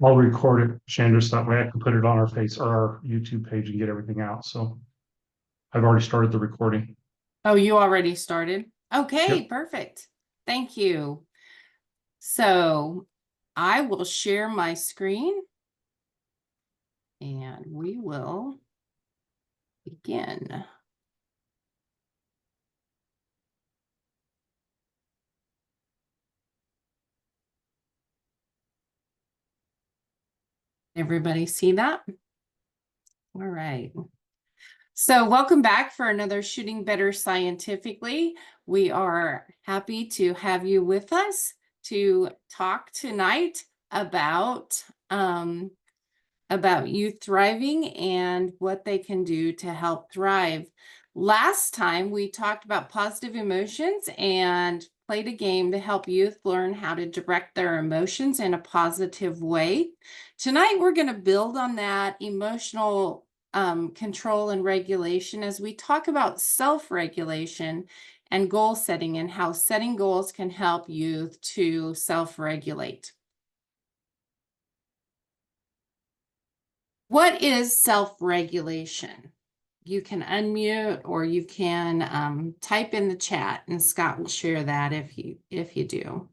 I'll record it, Chandra, so that way I can put it on our YouTube page and get everything out. So I've already started the recording. Oh, you already started? Okay, Yep. perfect. Thank you. So I will share my screen and we will begin. Everybody see that? All right. So welcome back for another Shooting Better Scientifically. We are happy to have you with us to talk tonight about youth thriving and what they can do to help thrive. Last time we talked about positive emotions and played a game to help youth learn how to direct their emotions in a positive way. Tonight we're going to build on that emotional control and regulation as we talk about self-regulation and goal setting and how setting goals can help youth to self-regulate. What is self-regulation? You can unmute or you can type in the chat, and Scott will share that if you do.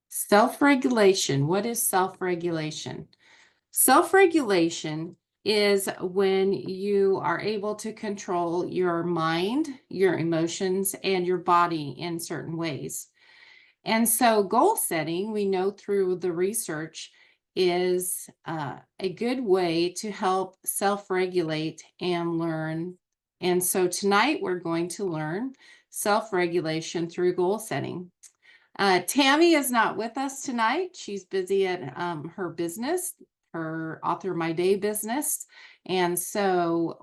Self-regulation. What is self-regulation? Self-regulation is when you are able to control your mind, your emotions, and your body in certain ways. And so goal setting, we know through the research, is a good way to help self-regulate and learn. And so tonight we're going to learn self-regulation through goal setting. Tammy is not with us tonight. She's busy at her business, her Author My Day business. And so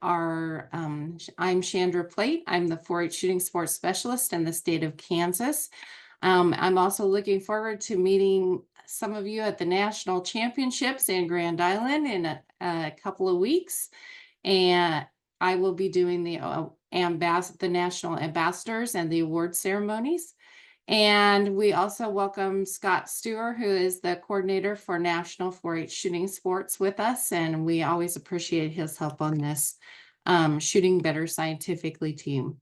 I'm Chandra Plate. I'm the 4-H shooting sports specialist in the state of Kansas. I'm also looking forward to meeting some of you at the national championships in Grand Island in a couple of weeks. And I will be doing the national ambassadors and the award ceremonies. And we also welcome Scott Stewart, who is the coordinator for National 4-H Shooting Sports with us. And we always appreciate his help on this Shooting Better Scientifically team.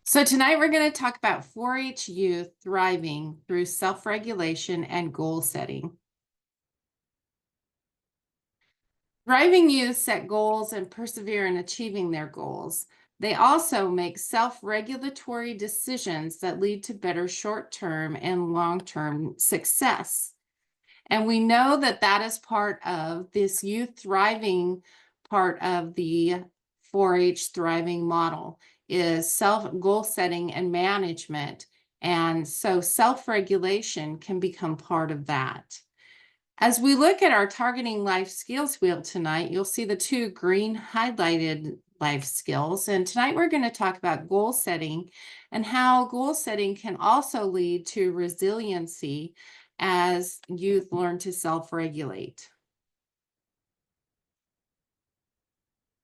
So tonight we're going to talk about 4-H youth thriving through self-regulation and goal setting. Thriving youth set goals and persevere in achieving their goals. They also make self-regulatory decisions that lead to better short-term and long-term success. And we know that that is part of this youth thriving part of the 4-H thriving model is self-goal setting and management. And so self-regulation can become part of that. As we look at our targeting life skills wheel tonight, you'll see the 2 green highlighted life skills. And tonight we're going to talk about goal setting and how goal setting can also lead to resiliency as youth learn to self-regulate.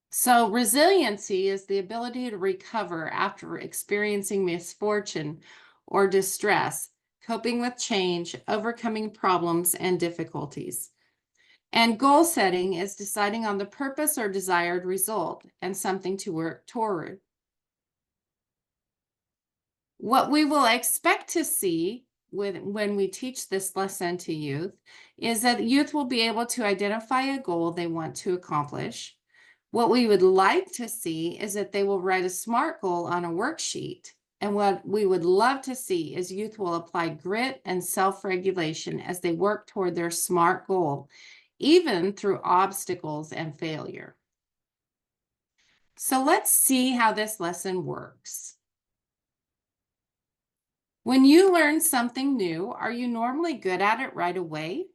So resiliency is the ability to recover after experiencing misfortune or distress, coping with change, overcoming problems and difficulties. And goal setting is deciding on the purpose or desired result and something to work toward. What we will expect to see when we teach this lesson to youth is that youth will be able to identify a goal they want to accomplish. What we would like to see is that they will write a SMART goal on a worksheet. And what we would love to see is youth will apply grit and self-regulation as they work toward their SMART goal, even through obstacles and failure. So let's see how this lesson works. When you learn something new, are you normally good at it right away?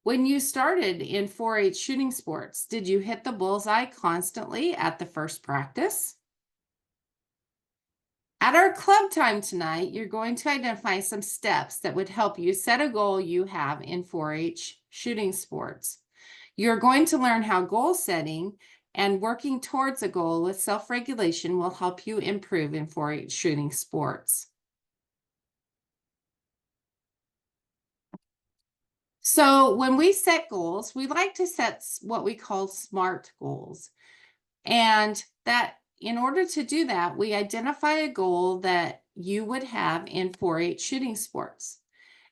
When you started in 4-H shooting sports, did you hit the bullseye constantly at the first practice? At our club time tonight, you're going to identify some steps that would help you set a goal you have in 4-H shooting sports. You're going to learn how goal setting and working towards a goal with self-regulation will help you improve in 4-H shooting sports. So when we set goals, we like to set what we call SMART goals. And that in order to do that, we identify a goal that you would have in 4-H shooting sports.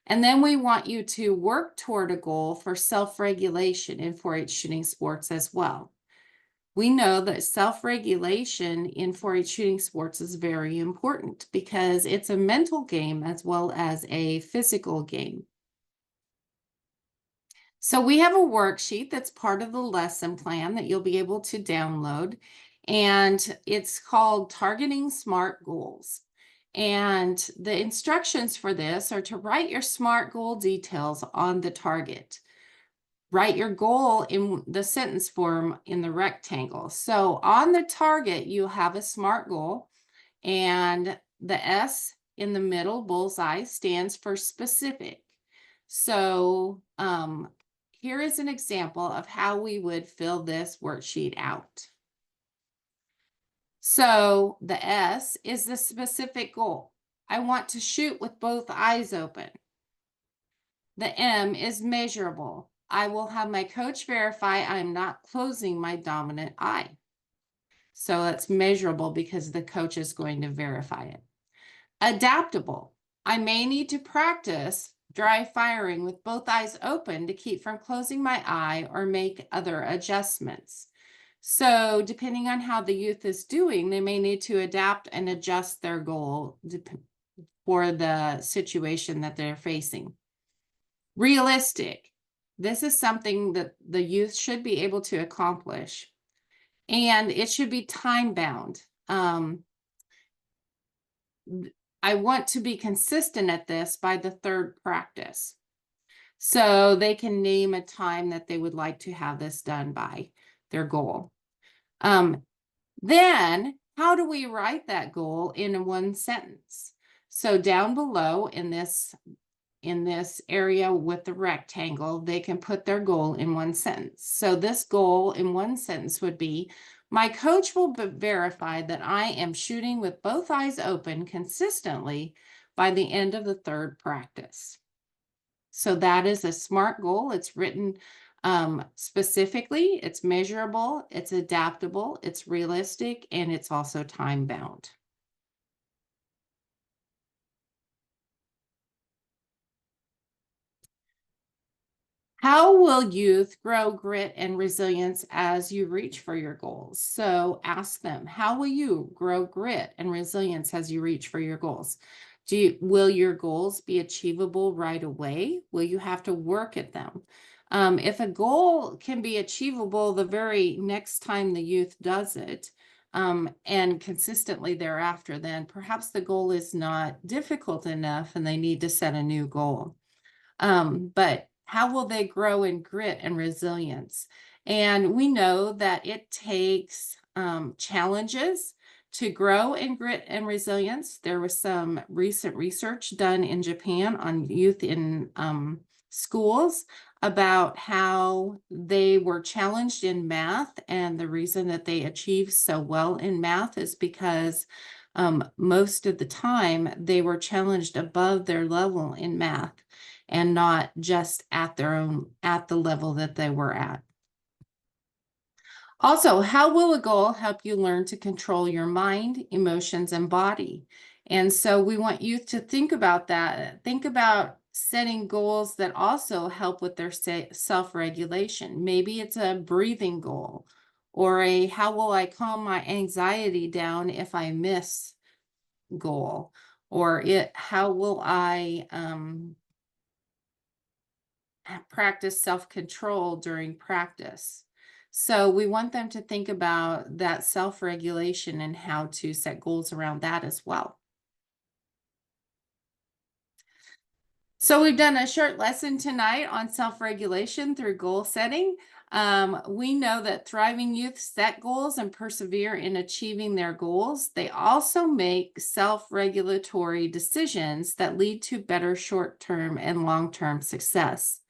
And then we want you to work toward a goal for self-regulation in 4-H shooting sports as well. We know that self-regulation in 4-H shooting sports is very important because it's a mental game as well as a physical game. So we have a worksheet that's part of the lesson plan that you'll be able to download, and it's called Targeting SMART Goals. And the instructions for this are to write your SMART goal details on the target. Write your goal in the sentence form in the rectangle. So on the target, you have a SMART goal, and the S in the middle, bullseye, stands for specific. So here is an example of how we would fill this worksheet out. So the S is the specific goal. I want to shoot with both eyes open. The M is measurable. I will have my coach verify I'm not closing my dominant eye. So it's measurable because the coach is going to verify it. Adaptable. I may need to practice dry firing with both eyes open to keep from closing my eye or make other adjustments. So depending on how the youth is doing, they may need to adapt and adjust their goal for the situation that they're facing. Realistic. This is something that the youth should be able to accomplish, and it should be time bound. I want to be consistent at this by the third practice. So they can name a time that they would like to have this done by, their goal. Then how do we write that goal in one sentence? So down below in this area with the rectangle, they can put their goal in one sentence. So this goal in one sentence would be, my coach will verify that I am shooting with both eyes open consistently by the end of the third practice. So that is a SMART goal. It's written specifically, it's measurable, it's adaptable, it's realistic, and it's also time bound. How will youth grow grit and resilience as you reach for your goals? So ask them, how will you grow grit and resilience as you reach for your goals? Will your goals be achievable right away? Will you have to work at them? If a goal can be achievable the very next time the youth does it, and consistently thereafter, then perhaps the goal is not difficult enough and they need to set a new goal. But how will they grow in grit and resilience? And we know that it takes challenges to grow in grit and resilience. There was some recent research done in Japan on youth in schools about how they were challenged in math. And the reason that they achieved so well in math is because most of the time they were challenged above their level in math and not just at the level that they were at. Also, how will a goal help you learn to control your mind, emotions, and body? And so we want youth to think about that. Think about setting goals that also help with their self-regulation. Maybe it's a breathing goal, or a how will I calm my anxiety down if I miss goal, or how will I practice self-control during practice. So we want them to think about that self-regulation and how to set goals around that as well. So we've done a short lesson tonight on self-regulation through goal setting. We know that thriving youth set goals and persevere in achieving their goals. They also make self-regulatory decisions that lead to better short-term and long-term success.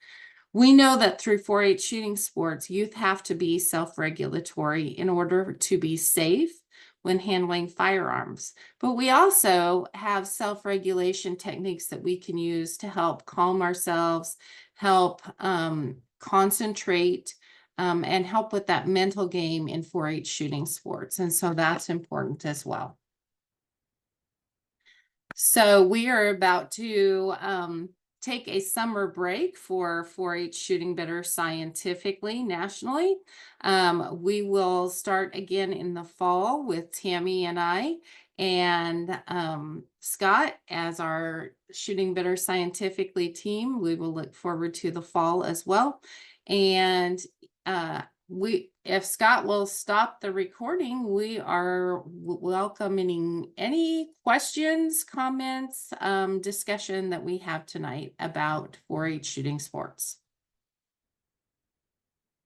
We know that through 4-H shooting sports, youth have to be self-regulatory in order to be safe when handling firearms. But we also have self-regulation techniques that we can use to help calm ourselves, help concentrate, and help with that mental game in 4-H shooting sports. And so that's important as well. So we are about to take a summer break for 4-H Shooting Better scientifically, nationally. We will start again in the fall with Tammy and I and Scott as our Shooting Better scientifically team. We will look forward to the fall as well. And if Scott will stop the recording, we are welcoming any questions, comments, discussion that we have tonight about 4-H shooting sports.